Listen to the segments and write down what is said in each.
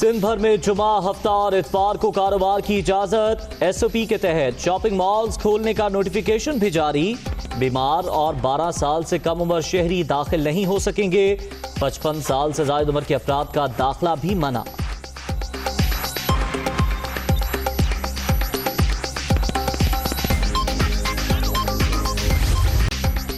सिंध भर में जुमा, हफ्ता और इतवार को कारोबार की इजाजत। एसओपी के तहत शॉपिंग मॉल्स खोलने का नोटिफिकेशन भी जारी। बीमार और 12 साल से कम उम्र शहरी दाखिल नहीं हो सकेंगे। 55 साल से ज्यादा उम्र के अफराद का दाखिला भी मना।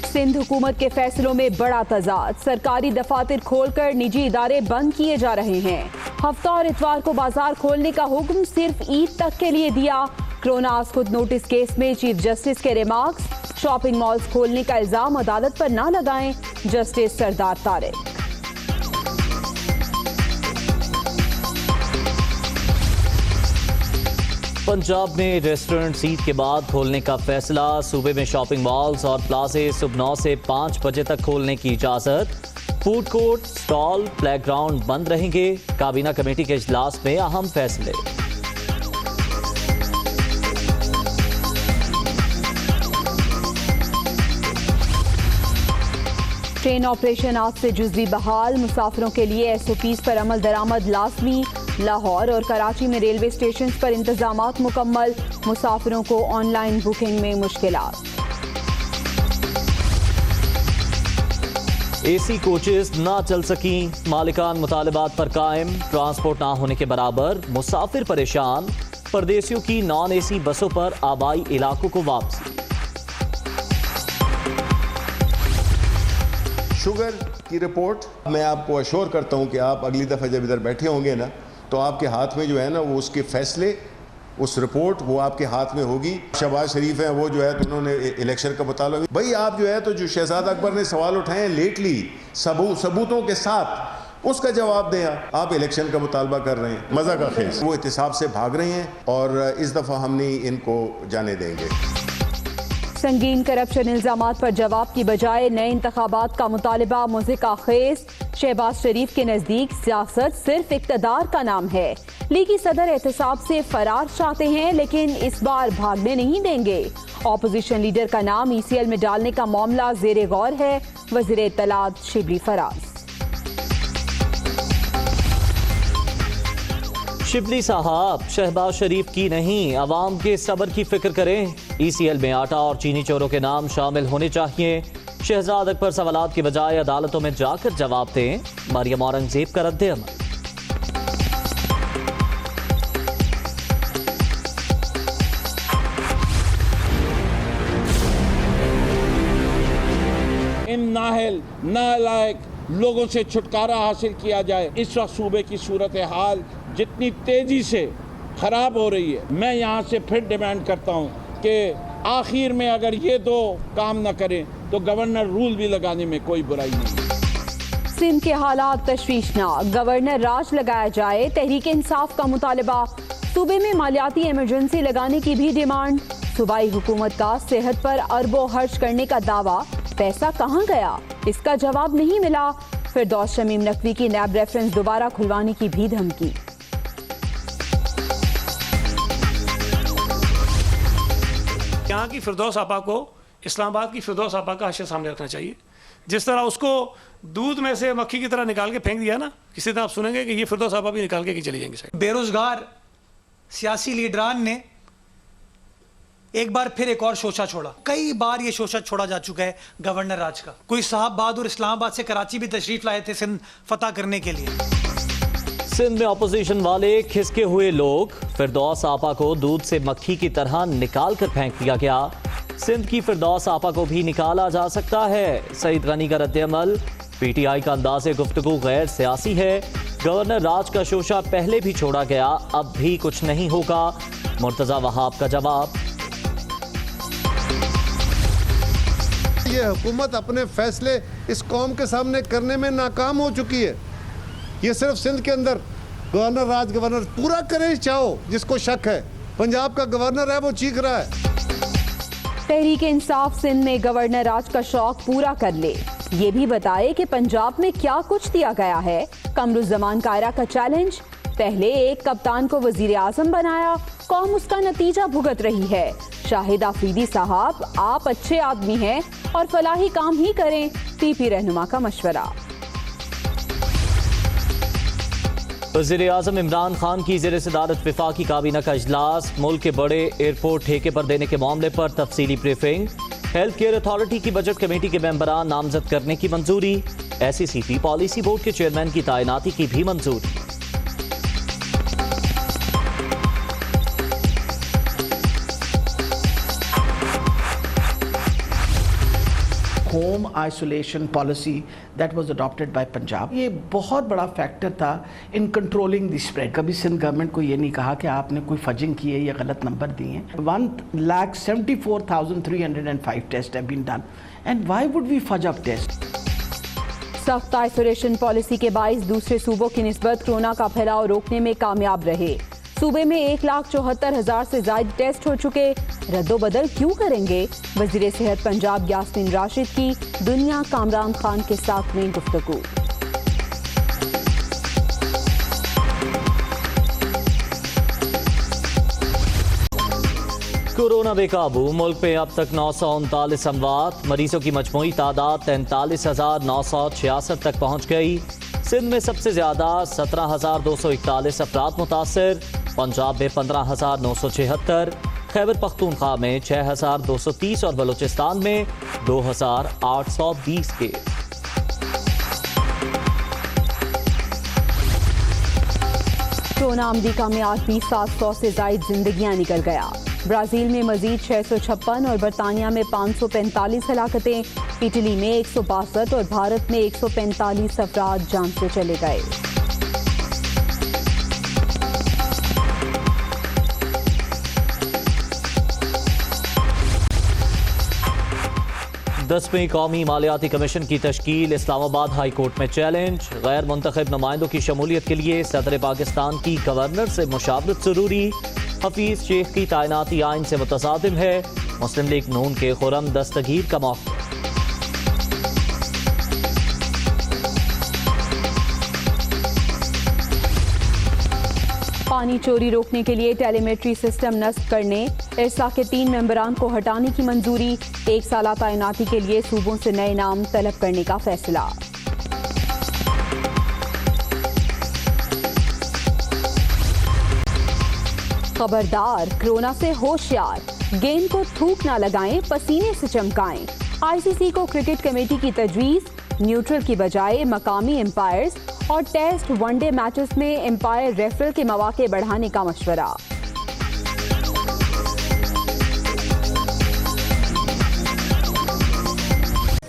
सिंध हुकूमत के फैसलों में बड़ा तजाद। सरकारी दफातर खोलकर निजी इदारे बंद किए जा रहे हैं। हफ्ता और इतवार को बाजार खोलने का हुक्म सिर्फ ईद तक के लिए दिया। कोरोना आस्कुद नोटिस केस में चीफ जस्टिस के रिमार्क्स। शॉपिंग मॉल्स खोलने का इल्जाम अदालत पर ना लगाएं, जस्टिस सरदार तारिक। पंजाब में रेस्टोरेंट ईद के बाद खोलने का फैसला। सूबे में शॉपिंग मॉल्स और प्लाजे सुबह 9 से 5 बजे तक खोलने की इजाजत। फूड कोर्ट, स्टॉल, प्लेग्राउंड बंद रहेंगे। काबीना कमेटी के इजलास में अहम फैसले। ट्रेन ऑपरेशन आज से जुज़वी बहाल। मुसाफिरों के लिए एसओपीज़ पर अमल दरामद लाजमी। लाहौर और कराची में रेलवे स्टेशन पर इंतजामात मुकम्मल। मुसाफिरों को ऑनलाइन बुकिंग में मुश्किलात। एसी कोचेस ना चल सकी। मालिकान मुतालबात पर कायम। ट्रांसपोर्ट ना होने के बराबर। मुसाफिर परेशान। परदेसियों की नॉन एसी बसों पर आबाई इलाकों को वापसी। शुगर की रिपोर्ट मैं आपको अश्योर करता हूं कि आप अगली दफ़ा जब इधर बैठे होंगे ना, तो आपके हाथ में जो है ना वो उसके फैसले, उस रिपोर्ट वो आपके हाथ में होगी। शहबाज शरीफ है वो जो है तो उन्होंने इलेक्शन का मुतालबा, भाई आप जो है तो जो शहजाद अकबर ने सवाल उठाए हैं लेटली सबूतों के साथ, उसका जवाब दें। आप इलेक्शन का मुतालबा कर रहे हैं, मज़ा का खेल। वो एहतिसाब से भाग रहे हैं और इस दफ़ा हम नहीं इनको जाने देंगे। संगीन करप्शन इल्जामात पर जवाब की बजाय नए इंतखाबात का मुतालबा मुज़िका खेज। शहबाज शरीफ के नज़दीक सियासत सिर्फ इक़्तिदार का नाम है। लीगी सदर एहतसाब से फरार चाहते हैं लेकिन इस बार भागने नहीं देंगे। ऑपोजिशन लीडर का नाम ईसीएल में डालने का मामला ज़ेरे गौर है। वज़ीर इत्तलात शिबली फराज। शिबली साहब, शहबाज शरीफ की नहीं, अवाम के सब्र की फिक्र करें। ईसीएल में आटा और चीनी चोरों के नाम शामिल होने चाहिए। शहजाद अकबर सवालात की बजाय अदालतों में जाकर जवाब दें। मरियम औरंगजेब का रद्द-ए-अमल। इन नाहल नालायक लोगों से छुटकारा हासिल किया जाए। इस वक्त सूबे की सूरत हाल जितनी तेजी से खराब हो रही है, मैं यहाँ से फिर डिमांड करता हूँ कि आखिर में अगर ये दो काम न करें तो गवर्नर रूल भी लगाने में कोई बुराई नहीं। सिंध के हालात तशवीशनाक। गवर्नर राज लगाया जाए। तहरीक इंसाफ का मुतालबा। सूबे में मालियाती इमरजेंसी लगाने की भी डिमांड। सूबाई हुकूमत का सेहत पर अरबों खर्च करने का दावा। पैसा कहाँ गया, इसका जवाब नहीं मिला। फिरदौस शमीम नकवी की नैब रेफरेंस दोबारा खुलवाने की भी धमकी। यहाँ की फिरदौस आपा को इस्लामाबाद की फिरदौस आपा का हाशिया सामने रखना चाहिए। जिस तरह उसको दूध में से मक्खी की तरह निकाल के फेंक दिया ना, किसी तरह आप सुनेंगे कि ये फिरदौस आपा भी निकाल के चली जाएंगे। बेरोजगार सियासी लीडरान ने एक बार फिर एक और शोशा छोड़ा। कई बार ये शोशा छोड़ा जा चुका है गवर्नर राज का। कोई साहब बहादुर इस्लामाबाद से कराची भी तशरीफ लाए थे सिंध फतह करने के लिए। सिंध में ऑपोजिशन वाले खिसके हुए लोग। फिरदौस आपा को दूध से मक्खी की तरह निकाल कर फेंक दिया गया। सिंध की फिरदौस आपा को भी निकाला जा सकता है। सईद गनी का रद्द-ए-अमल। पीटीआई का अंदाज़े गुफ्तगू गैर सियासी है। गवर्नर राज का शोशा पहले भी छोड़ा गया, अब भी कुछ नहीं होगा। मुर्तजा वहाब का जवाब। ये हुकूमत अपने फैसले इस कौम के सामने करने में नाकाम हो चुकी है। ये सिर्फ सिंध के अंदर गवर्नर राज गवर्नर पूरा करे चाहो जिसको शक है। पंजाब का गवर्नर है वो चीख रहा है। तहरीक इंसाफ सिंध में गवर्नर राज का शौक पूरा कर ले। ये भी बताए कि पंजाब में क्या कुछ दिया गया है। कमरुज़्ज़मान कायरा का चैलेंज। पहले एक कप्तान को वजीर आजम बनाया, कौम उसका नतीजा भुगत रही है। शाहिद आफरीदी साहब, आप अच्छे आदमी हैं और फलाही काम ही करें। पीपी रहनुमा का मशवरा। वज़ीर-ए-आज़म इमरान खान की ज़ेर सदारत वफाकी काबीना का इजलास, मुल्क के बड़े एयरपोर्ट ठेके पर देने के मामले पर तफसीली ब्रीफिंग। हेल्थ केयर अथॉरिटी की बजट कमेटी के मेंबरान नामजद करने की मंजूरी। SECP पॉलिसी बोर्ड के चेयरमैन की तैनाती की भी मंजूरी। Home isolation policy that was adopted by Punjab, ये बहुत बड़ा फैक्टर था इन कंट्रोलिंग द स्प्रेड। कभी सिंध गवर्नमेंट को ये नहीं कहा कि आपने कोई फजिंग की है या गलत नंबर दिए हैं। 1,74,305 test have been done and why would we fudge up test. सख्त आइसोलेशन पॉलिसी के बाइस दूसरे सूबों की निस्बत कोरोना का फैलाव रोकने में कामयाब रहे। सूबे में 1,74,000 से ज्यादा टेस्ट हो चुके। रद्दोबदल क्यों करेंगे? वजीर सेहत पंजाब यास्मीन राशिद की दुनिया कामरान खान के साथ में गुफ्तगू। कोरोना बेकाबू, मुल्क में अब तक 939 अमवात, मरीजों की मजमूई तादाद 43,966 तक पहुँच गई। सिंध में सबसे ज़्यादा 17,241 अफराद मुतासर, पंजाब में 15,976, खैबर पख्तूनख्वा में 6,230 और बलूचिस्तान में 2,820 केस। कोरोना अमरीका में आज भी 700 से ज्यादा जिंदगियां निकल गया। ब्राजील में मजीद 656 और बरतानिया में 545 हलाकतें, इटली में 162 और भारत में 145 अफराद जान से चले गए। दसवीं कौमी मालियाती कमीशन की तश्कील, इस्लामाबाद हाई कोर्ट में चैलेंज। गैर मुंतखब नुमाइंदों की शमूलियत के लिए सदर पाकिस्तान की गवर्नर से मुशावरत जरूरी। हफीज शेख की तैनाती आइन से मुतसादिम है। मुस्लिम लीग नून के खुरम दस्तगीर का मौक़िफ़। पानी चोरी रोकने के लिए टेलीमेट्री सिस्टम नस्ब करने, इरसा के 3 मेंबरान को हटाने की मंजूरी। 1 साला तैनाती के लिए सूबों से नए नाम तलब करने का फैसला। खबरदार, कोरोना से होशियार, गेंद को थूक ना लगाएं, पसीने से चमकाएं। ICC को क्रिकेट कमेटी की तजवीज़, न्यूट्रल की बजाय मकामी एम्पायर्स और टेस्ट वनडे मैचेस में एम्पायर रेफरल के मौके बढ़ाने का मशवरा।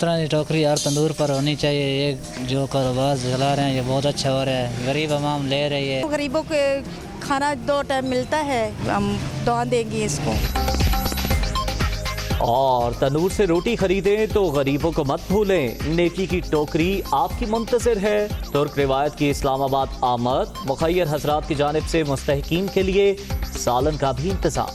तरह की टोकरी यार तंदूर पर होनी चाहिए। ये जो कारोबार चला रहे हैं ये बहुत अच्छा हो रहा है, गरीब आवाम ले रही है। गरीबों के खाना 2 टाइम मिलता है, हम दुआ देंगे इसको। और तनूर से रोटी खरीदें तो गरीबों को मत भूलें, नेकी की टोकरी आपकी मुंतज़िर है। तुर्क रिवायत की इस्लामाबाद आमद, मुखय्यर हजरात की जानिब से मुस्तहिकीन के लिए सालन का भी इंतजाम।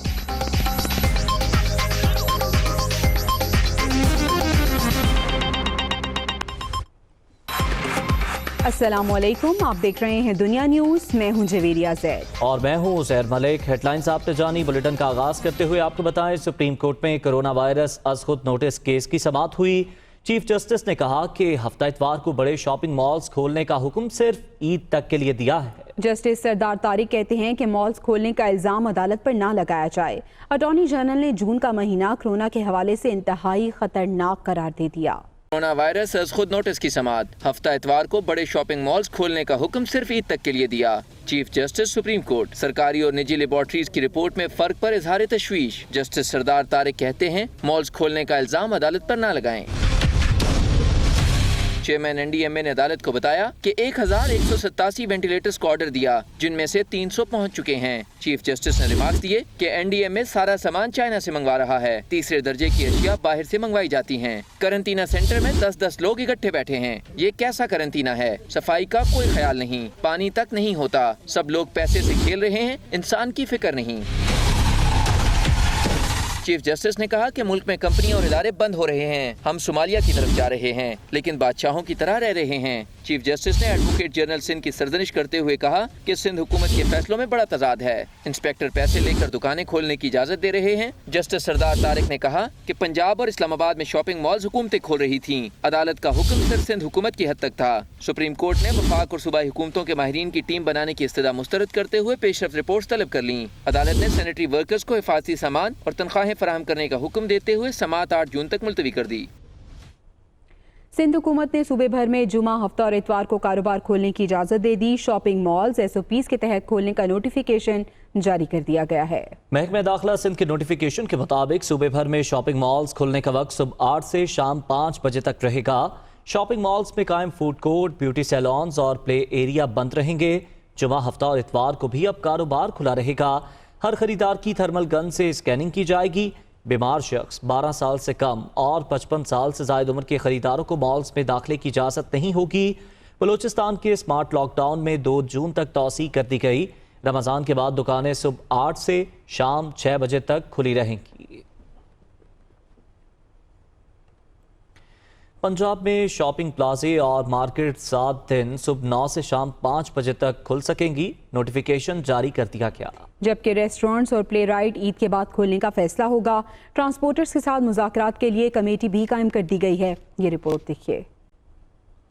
अस्सलामुअलैकुम, आप देख रहे हैं दुनिया न्यूज़। मैं हूं जवेरिया ज़ैद और मैं हूं ज़ैर मलिक। हेडलाइंस आपने जानी। बुलेटिन का आगाज करते हुए आपको बताएं, सुप्रीम कोर्ट में कोरोना वायरस अज खुद नोटिस केस की समाअत हुई। चीफ जस्टिस ने कहा कि हफ्ता इतवार को बड़े शॉपिंग मॉल्स खोलने का हुक्म सिर्फ ईद तक के लिए दिया है। जस्टिस सरदार तारिक कहते हैं कि मॉल्स खोलने का इल्जाम अदालत पर ना लगाया जाए। अटॉर्नी जनरल ने जून का महीना कोरोना के हवाले से इंतहाई खतरनाक करार दे दिया। कोरोना वायरस अज खुद नोटिस की समाअत, हफ्ता इतवार को बड़े शॉपिंग मॉल्स खोलने का हुक्म सिर्फ ईद तक के लिए दिया। चीफ जस्टिस सुप्रीम कोर्ट, सरकारी और निजी लेबॉर्ट्रीज की रिपोर्ट में फर्क पर इजहार तशवीश। जस्टिस सरदार तारिक कहते हैं मॉल्स खोलने का इल्जाम अदालत पर न लगाएं। चेयरमैन NDMA ने अदालत को बताया कि 1187 वेंटिलेटर्स को ऑर्डर दिया, जिनमें से 300 पहुंच चुके हैं। चीफ जस्टिस ने रिमार्क दिए कि NDMA सारा सामान चाइना से मंगवा रहा है। तीसरे दर्जे की अशिया बाहर से मंगवाई जाती हैं। करंटीना सेंटर में 10-10 लोग इकट्ठे बैठे हैं। ये कैसा करंटीना है? सफाई का कोई ख्याल नहीं, पानी तक नहीं होता। सब लोग पैसे से खेल रहे हैं, इंसान की फिक्र नहीं। चीफ जस्टिस ने कहा कि मुल्क में कंपनियां और इदारे बंद हो रहे हैं। हम सोमालिया की तरफ जा रहे हैं, लेकिन बादशाहों की तरह रह रहे हैं। चीफ जस्टिस ने एडवोकेट जनरल सिंध की सरजनिश करते हुए कहा कि सिंध हुकूमत के फैसलों में बड़ा तजाद है। इंस्पेक्टर पैसे लेकर दुकानें खोलने की इजाजत दे रहे हैं। जस्टिस सरदार तारिक ने कहा कि पंजाब और इस्लामाबाद में शॉपिंग मॉल्स हुकूमतें खोल रही थीं। अदालत का हुक्म सिर्फ सिंध हुकूमत की हद तक था। सुप्रीम कोर्ट ने वफाक और सूबाई हुकूमतों के माहिरीन की टीम बनाने की इस्तदा मुस्तरद करते हुए पेशरफ रिपोर्ट तलब कर ली। अदालत ने सैनिटरी वर्कर्स को हिफाजती सामान और तनख्वाहें फराहम करने का हुक्म देते हुए समाअत 8 जून तक मुलतवी कर दी। सिंध हुकूमत ने सूबे भर में जुमा, हफ्ता और इतवार को कारोबार खोलने की इजाजत दे दी। शॉपिंग मॉल्स SOPs के तहत खोलने का नोटिफिकेशन जारी कर दिया गया है। महकमा दाखिला सिंध के नोटिफिकेशन के मुताबिक सूबे भर में शॉपिंग मॉल्स खुलने का वक्त सुबह 8 से शाम 5 बजे तक रहेगा। शॉपिंग मॉल्स में कायम फूड कोर्ट, ब्यूटी सैलॉन्स और प्ले एरिया बंद रहेंगे। जुमा, हफ्ता और इतवार को भी अब कारोबार खुला रहेगा। हर खरीदार की थर्मल गन से स्कैनिंग की जाएगी। बीमार शख्स, 12 साल से कम और 55 साल से ज़ायद उम्र के खरीदारों को मॉल्स में दाखिले की इजाज़त नहीं होगी। बलूचिस्तान के स्मार्ट लॉकडाउन में 2 जून तक तौसी कर दी गई। रमज़ान के बाद दुकानें सुबह 8 से शाम 6 बजे तक खुली रहेंगी। पंजाब में शॉपिंग प्लाजे और मार्केट 7 दिन सुबह 9 से शाम 5 बजे तक खुल सकेंगी। नोटिफिकेशन जारी कर दिया गया। जबकि रेस्टोरेंट्स और प्ले राइड ईद के बाद खोलने का फैसला होगा। ट्रांसपोर्टर्स के साथ मुज़ाकरात के लिए कमेटी भी कायम कर दी गई है। ये रिपोर्ट देखिए।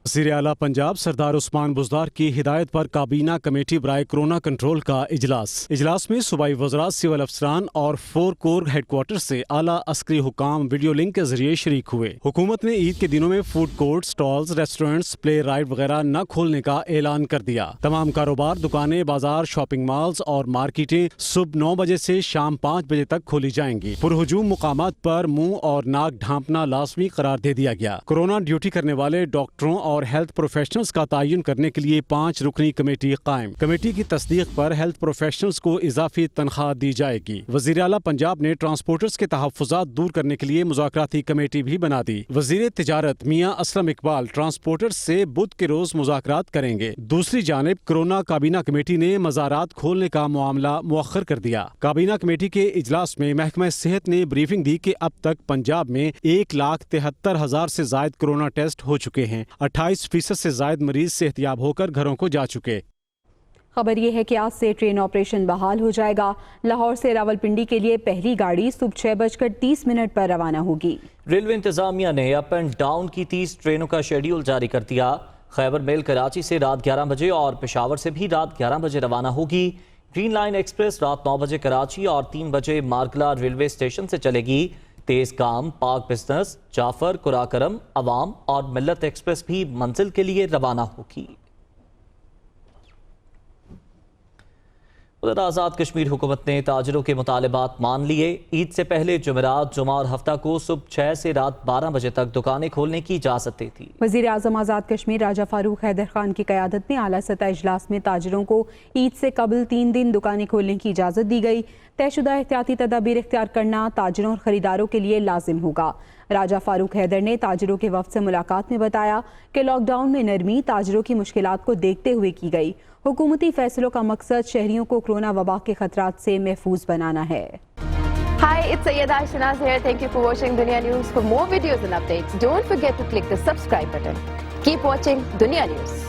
वज़ीर आला पंजाब सरदार उस्मान बुज़दार की हिदायत पर काबीना कमेटी बराए कोरोना कंट्रोल का इजलास में सूबाई वज़रा, सिविल अफसरान और 4 कोर हेडक्वार्टर से आला अस्करी हुकाम वीडियो लिंक के जरिए शरीक हुए। हुकूमत ने ईद के दिनों में food court, stalls, restaurants, play ride वगैरह न खोलने का ऐलान कर दिया। तमाम कारोबार, दुकानें, बाजार, शॉपिंग मॉल्स और मार्केटें सुबह 9 बजे से शाम 5 बजे तक खोली जाएंगी। पुरहुजूम मुकामात पर मुंह और नाक ढांपना लाजमी करार दे दिया गया। कोरोना ड्यूटी करने वाले डॉक्टरों और हेल्थ प्रोफेशनल्स का तयन करने के लिए 5 रुकनी कमेटी कायम। कमेटी की तस्दीक पर हेल्थ प्रोफेशनल्स को इजाफी तनख्वाह दी जाएगी। वज़ीर आला पंजाब ने ट्रांसपोर्टर्स के तहफ़्फ़ुज़ात दूर करने के लिए मुज़ाकराती कमेटी भी बना दी। वज़ीर तिजारत मियां असलम इकबाल ट्रांसपोर्टर्स से बुध के रोज मुज़ाकरात करेंगे। दूसरी जानिब कोरोना काबीना कमेटी ने मज़ारात खोलने का मामला मुअख्खर कर दिया। काबीना कमेटी के इजलास में महकमा सेहत ने ब्रीफिंग दी कि अब तक पंजाब में 1,73,000 से जायद कोरोना टेस्ट हो चुके हैं। 28% से जायद मरीज सेहतियाब होकर घरों को जा चुके। खबर यह है कि आज से ट्रेन ऑपरेशन बहाल हो जाएगा। लाहौर से रावलपिंडी के लिए पहली गाड़ी सुबह 6:30 पर रवाना होगी। रेलवे इंतजामिया ने अप एंड डाउन की 30 ट्रेनों का शेड्यूल जारी कर दिया। खैबर मेल कराची से रात 11 बजे और पेशावर से भी रात 11 बजे रवाना होगी। ग्रीन लाइन एक्सप्रेस रात 9 बजे कराची और 3 बजे मार्गला रेलवे स्टेशन से चलेगी। तेज काम, पाक बिजनेस, जाफर, कुराकरम, अवाम और मिल्लत एक्सप्रेस भी मंजिल के लिए रवाना होगी। उधर आज़ाद कश्मीर हुकूमत ने ताजिरों के मुतालबात मान लिए। ईद से पहले जुमेरात, जुमा और हफ्ता को सुबह 6 से रात 12 बजे तक दुकानें खोलने की इजाज़त दी थी। वज़ीर आज़म आज़ाद कश्मीर राजा फारूक हैदर खान की क़यादत में आला सतह इजलास में ताजिरों को ईद से कबल 3 दिन दुकानें खोलने की इजाज़त दी गई। तयशुदा एहतियाती तदाबीर इख्तियार करना ताजिरों और ख़रीदारों के लिए लाजिम होगा। राजा फारूक हैदर ने ताजिरों के वफ़द से मुलाकात में बताया कि लॉकडाउन में नरमी ताजिरों की मुश्किलात को देखते हुए की गई। हुकूमती फैसलों का मकसद शहरियों को कोरोना वबा के खतरात से महफूज बनाना है। Hi, it's Sayyeda Shanaz here. Thank you for watching Dunia News. For more videos and updates, don't forget to click the subscribe button. Keep watching Dunia News.